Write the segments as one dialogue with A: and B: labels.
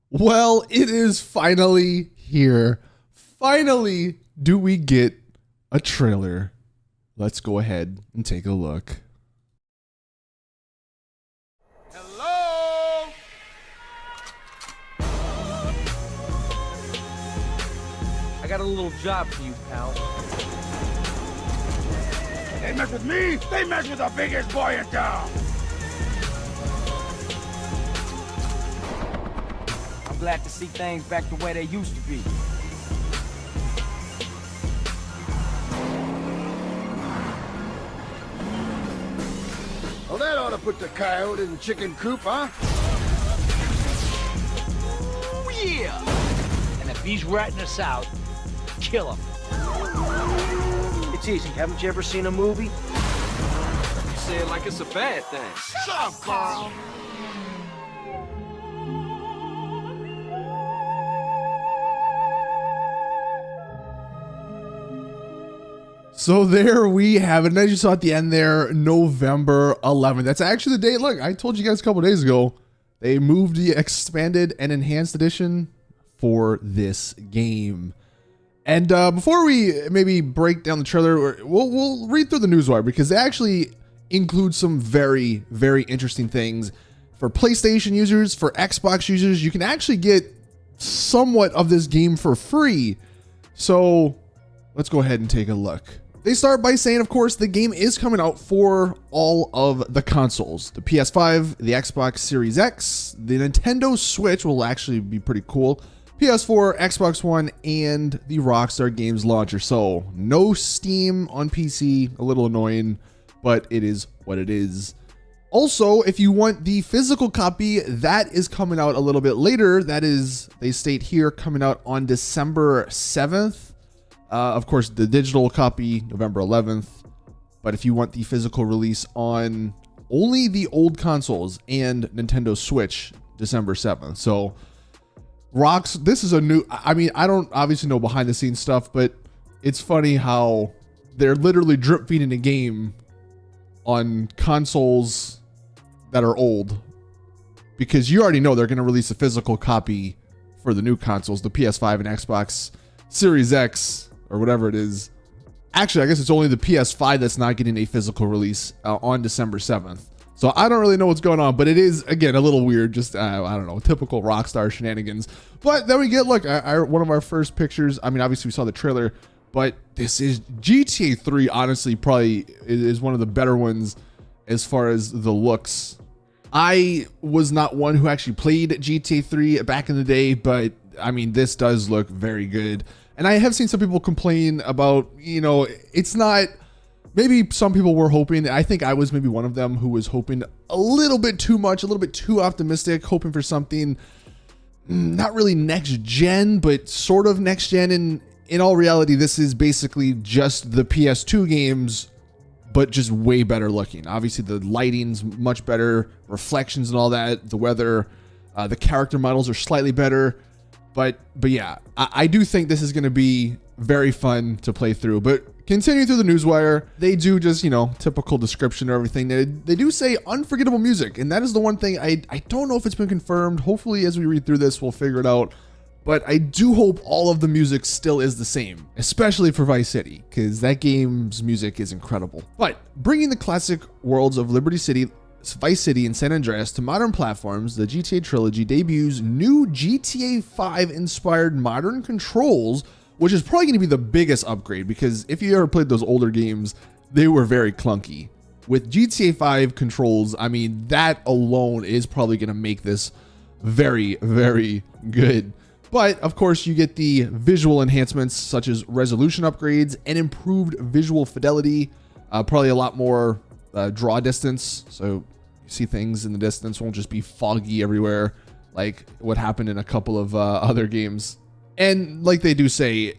A: Well, it is finally here. Finally, do we get a trailer? Let's go ahead and take a look.
B: Hello? I got a little job for you, pal.
C: They mess with me, they mess with the biggest boy in town.
B: I'm glad to see things back the way they used to be.
C: Well, that ought to put the coyote in the chicken coop, huh?
B: Oh, yeah! And if he's ratting us out, kill him. It's easy. Haven't you ever seen a movie?
D: You say it like it's a bad thing.
C: Shut up, Carl!
A: So there we have it. And as you saw at the end there, November 11th. That's actually the date. Look, I told you guys a couple days ago, they moved the expanded and enhanced edition for this game. And before we maybe break down the trailer, we'll read through the Newswire because they actually include some very, very interesting things. For PlayStation users, for Xbox users, you can actually get somewhat of this game for free. So let's go ahead and take a look. They start by saying, of course, the game is coming out for all of the consoles. The PS5, the Xbox Series X, the Nintendo Switch will actually be pretty cool. PS4, Xbox One, and the Rockstar Games launcher. So no Steam on PC, a little annoying, but it is what it is. Also, if you want the physical copy, that is coming out a little bit later. That is, they state here, coming out on December 7th. Of course, the digital copy, November 11th. But if you want the physical release on only the old consoles and Nintendo Switch, December 7th. So, this is a new, I mean, I don't obviously know behind the scenes stuff, but it's funny how they're literally drip feeding a game on consoles that are old. Because you already know they're going to release a physical copy for the new consoles, the PS5 and Xbox Series X, or whatever it is. Actually, I guess it's only the PS5 that's not getting a physical release on December 7th. So I don't really know what's going on, but it is, again, a little weird. Just, I don't know, typical Rockstar shenanigans. But then we get, look, one of our first pictures. I mean, obviously we saw the trailer, but this is GTA 3, honestly, probably is one of the better ones as far as the looks. I was not one who actually played GTA 3 back in the day, but I mean, this does look very good. And I have seen some people complain about, you know, it's not, maybe some people were hoping, I think I was maybe one of them who was hoping a little bit too much, a little bit too optimistic, hoping for something not really next gen, but sort of next gen. And in all reality, this is basically just the PS2 games, but just way better looking. Obviously, the lighting's much better, reflections and all that, the weather, the character models are slightly better. But yeah, I do think this is going to be very fun to play through. But continue through the Newswire, they do just, you know, typical description of everything. They do say unforgettable music. And that is the one thing I don't know if it's been confirmed. Hopefully, as we read through this, we'll figure it out. But I do hope all of the music still is the same, especially for Vice City, because that game's music is incredible. But bringing the classic worlds of Liberty City, Vice City, and San Andreas to modern platforms, the GTA Trilogy debuts new GTA 5 inspired modern controls, which is probably going to be the biggest upgrade, because if you ever played those older games, they were very clunky. With GTA 5 controls, I mean, that alone is probably going to make this very, very good. But of course, you get the visual enhancements such as resolution upgrades and improved visual fidelity, probably a lot more draw distance, so you see things in the distance won't just be foggy everywhere like what happened in a couple of other games. And like they do say,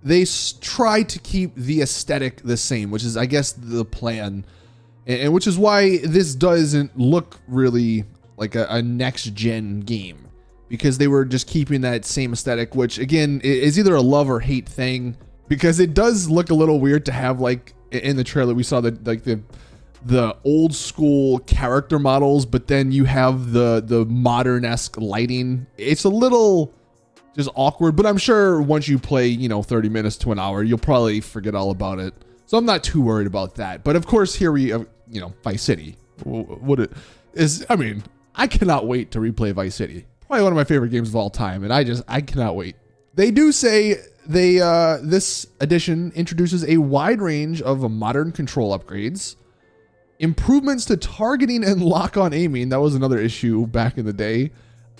A: they try to keep the aesthetic the same, which is, I guess, the plan, and which is why this doesn't look really like a next gen game, because they were just keeping that same aesthetic, which again is either a love or hate thing, because it does look a little weird to have, like in the trailer we saw that like the the old school character models, but then you have the modern-esque lighting. It's a little just awkward, but I'm sure once you play, 30 minutes to an hour, you'll probably forget all about it. So I'm not too worried about that. But of course, here we have, Vice City. What it is, I cannot wait to replay Vice City. Probably one of my favorite games of all time, and I cannot wait. They do say this edition introduces a wide range of modern control upgrades, improvements to targeting and lock-on aiming. That was another issue back in the day.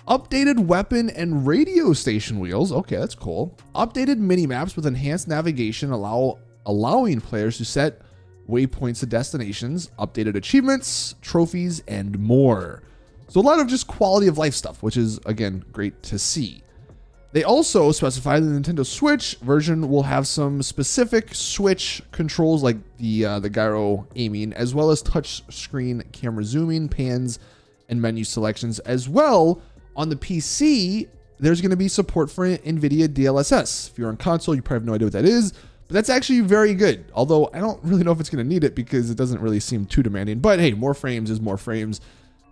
A: Updated weapon and radio station wheels. Okay, that's cool. Updated mini-maps with enhanced navigation, allowing players to set waypoints to destinations, updated achievements, trophies, and more. So a lot of just quality of life stuff, which is, again, great to see. They also specify the Nintendo Switch version will have some specific Switch controls like the gyro aiming, as well as touch screen camera zooming, pans, and menu selections. As well, on the PC, there's going to be support for NVIDIA DLSS. If you're on console, you probably have no idea what that is, but that's actually very good. Although I don't really know if it's going to need it because it doesn't really seem too demanding. But hey, more frames is more frames.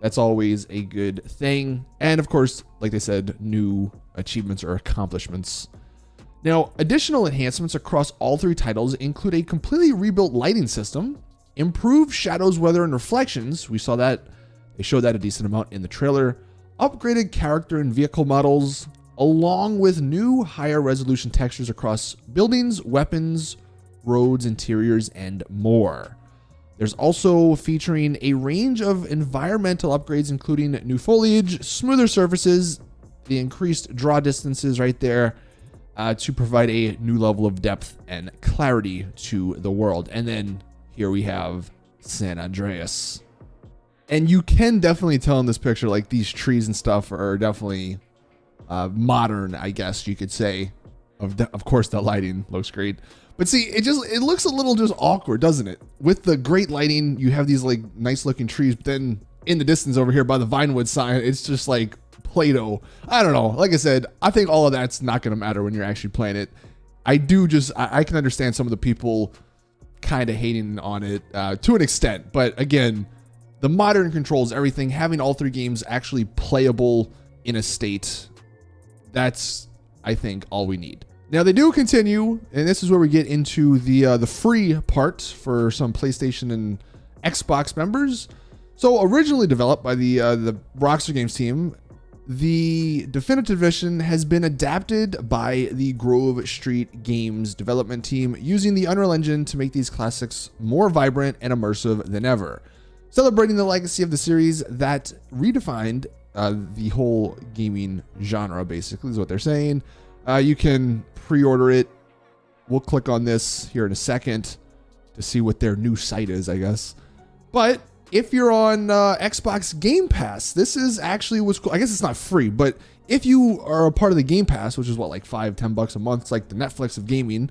A: That's always a good thing. And of course, like they said, new achievements or accomplishments. Now, additional enhancements across all three titles include a completely rebuilt lighting system, improved shadows, weather, and reflections. We saw that. They showed that a decent amount in the trailer. Upgraded character and vehicle models, along with new higher resolution textures across buildings, weapons, roads, interiors, and more. There's also featuring a range of environmental upgrades, including new foliage, smoother surfaces, the increased draw distances right there to provide a new level of depth and clarity to the world. And then here we have San Andreas. And you can definitely tell in this picture, like these trees and stuff are definitely modern, I guess you could say. Of course, the lighting looks great. But see, it looks a little just awkward, doesn't it? With the great lighting, you have these like nice looking trees, but then in the distance over here by the Vinewood sign, it's just like Play-Doh. I don't know. Like I said, I think all of that's not going to matter when you're actually playing it. I can understand some of the people kind of hating on it to an extent. But again, the modern controls, everything, having all three games actually playable in a state, that's, I think, all we need. Now they do continue, and this is where we get into the free part for some PlayStation and Xbox members. So originally developed by the Rockstar Games team, the definitive edition has been adapted by the Grove Street Games development team using the Unreal Engine to make these classics more vibrant and immersive than ever, celebrating the legacy of the series that redefined the whole gaming genre. Basically, is what they're saying. You can pre-order it. We'll click on this here in a second to see what their new site is, I guess. But if you're on Xbox Game Pass, this is actually what's cool. I guess it's not free, but if you are a part of the Game Pass, which is what, like $5-10 a month, it's like the Netflix of gaming,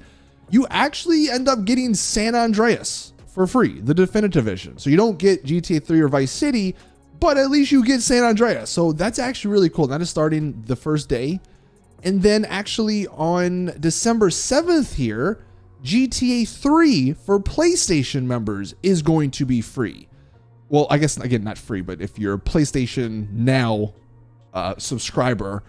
A: you actually end up getting San Andreas for free, the definitive edition. So you don't get GTA 3 or Vice City, but at least you get San Andreas. So that's actually really cool. That is starting the first day. And then actually on December 7th here, GTA 3 for PlayStation members is going to be free. Well, I guess, again, not free, but if you're a PlayStation Now subscriber,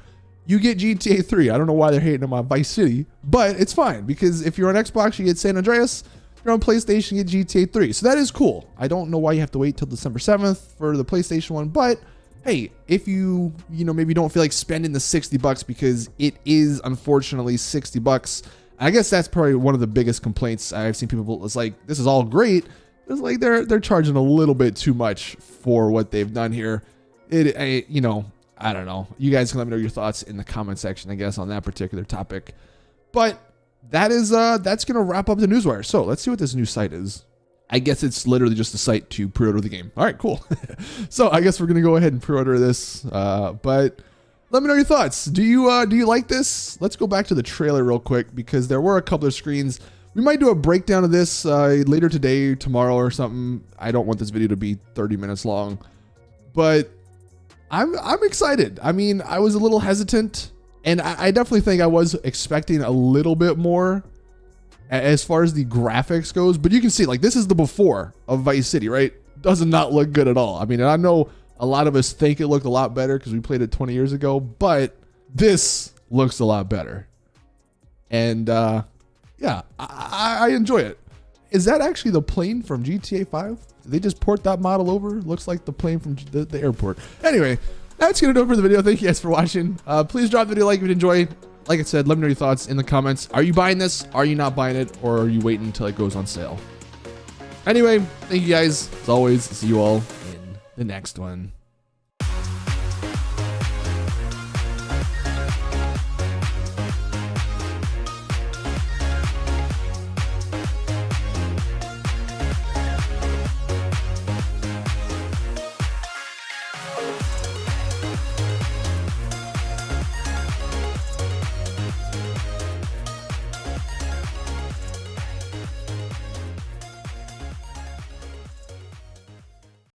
A: you get GTA 3. I don't know why they're hating on my Vice City, but it's fine because if you're on Xbox, you get San Andreas. If you're on PlayStation, you get GTA 3. So that is cool. I don't know why you have to wait till December 7th for the PlayStation one, but hey, if you maybe don't feel like spending the $60 because it is unfortunately $60. I guess that's probably one of the biggest complaints I've seen people. It's like, this is all great. It's like they're charging a little bit too much for what they've done here. I don't know. You guys can let me know your thoughts in the comment section, I guess, on that particular topic. But that's gonna wrap up the Newswire. So let's see what this new site is. I guess it's literally just a site to pre-order the game. All right, cool. So I guess we're gonna go ahead and pre-order this. But let me know your thoughts. Do you like this? Let's go back to the trailer real quick because there were a couple of screens. We might do a breakdown of this later today, tomorrow, or something. I don't want this video to be 30 minutes long, but I'm excited. I mean, I was a little hesitant, and I definitely think I was expecting a little bit more as far as the graphics goes, but you can see like this is the before of Vice City, right? Does not look good at all. I mean, and I know a lot of us think it looked a lot better because we played it 20 years ago, but this looks a lot better. And yeah, I enjoy it. Is that actually the plane from GTA 5? Did they just port that model over? Looks like the plane from the airport. Anyway, that's going to do it for the video. Thank you guys for watching. Please drop the video like if you enjoyed. Like I said, let me know your thoughts in the comments. Are you buying this? Are you not buying it? Or are you waiting until it goes on sale? Anyway, thank you guys. As always, see you all in the next one.